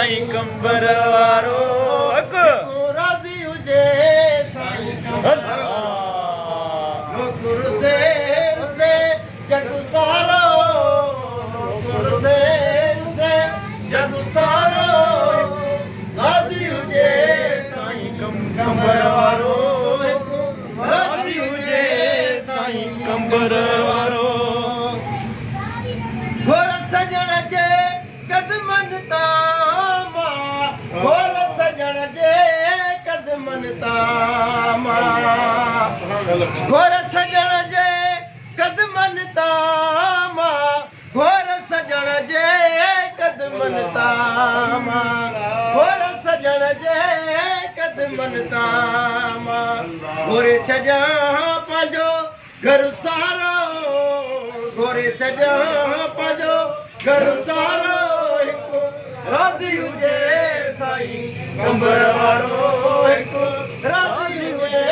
साईं कंबर वारो राज़ी हुजे साईं कंबर वारो रुसे रुसे जग सारो रुसे रुसे जग सारो राज़ी हुजे साईं कंबर वारो राज़ी हुजे साईं कंबर वारो घोर सजण जे कदमनि तां घोर सजण जे कदमनि तां घोर सजण जे कदमनि तां घोर सजण जे कदमनि तां घोर सजण जे कदमनि तां घोरे छॾां पंहिंजो घर सारो घोरे छॾां पंहिंजो घर सारो हिकु राज़ी हुजे साईं कंबर वारो हिकु राज़ी हुजे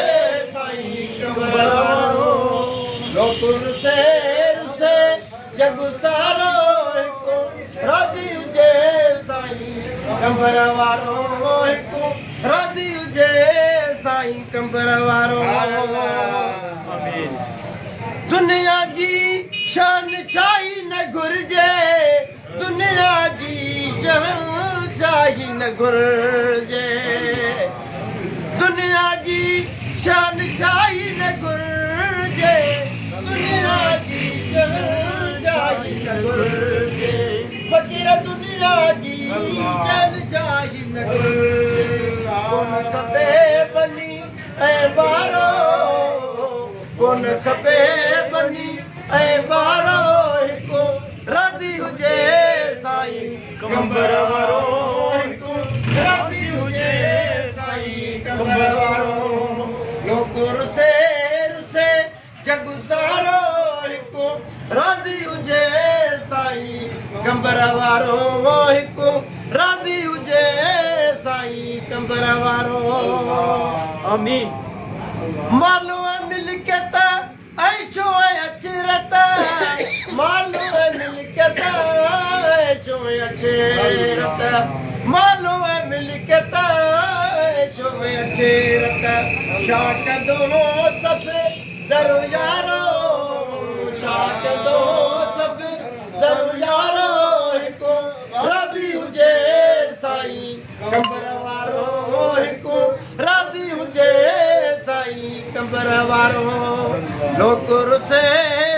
साईं कंबर वारो लोक रुसे रुसे जग सारो हिकु राज़ी हुजे साईं कंबर वारो हिकु राज़ी हुजे साईं कंबर वारो दुनिया जी शहनशाही न घुरिजे दुनिया जी शहनशाही न घुरिजे दुनिया जी शहनशाही न घुरिजे दुनिया जी शहनशाही न घुरिजे फ़क़ीर दुनिया जी शहनशाही न घुरिजे कोन खपे बनी ऐं बारो कोन खपे बनी ऐं बारो हिकु राज़ी हुजे साईं कंबर वारो हिकु राज़ी हुजे साईं कंबर वारो लोक रुसे रुसे जग सारो हिकु राज़ी हुजे साईं कंबर वारो हिकु राज़ी हुजे साईं कंबर वारो आमीन मालूम मिल्कियत ऐशो अचरत मालूम मिल्कियत ऐशो अचरत मालूम मिल्कियत ऐशो अचरत छा कंदो सभु दरो यारो छा कंदो सभु दरो यारो हिकु राज़ी हुजे साईं कंबर वारो हिकु राज़ी हुजे साईं कंबर वारो लोक रुसे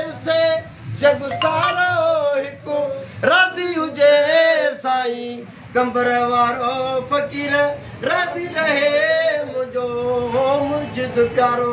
रुसे जग सारो हिकु राज़ी हुजे साईं कंबर वारो फ़क़ीर राज़ी रहे मुंहिंजो मुर्शिद प्यारो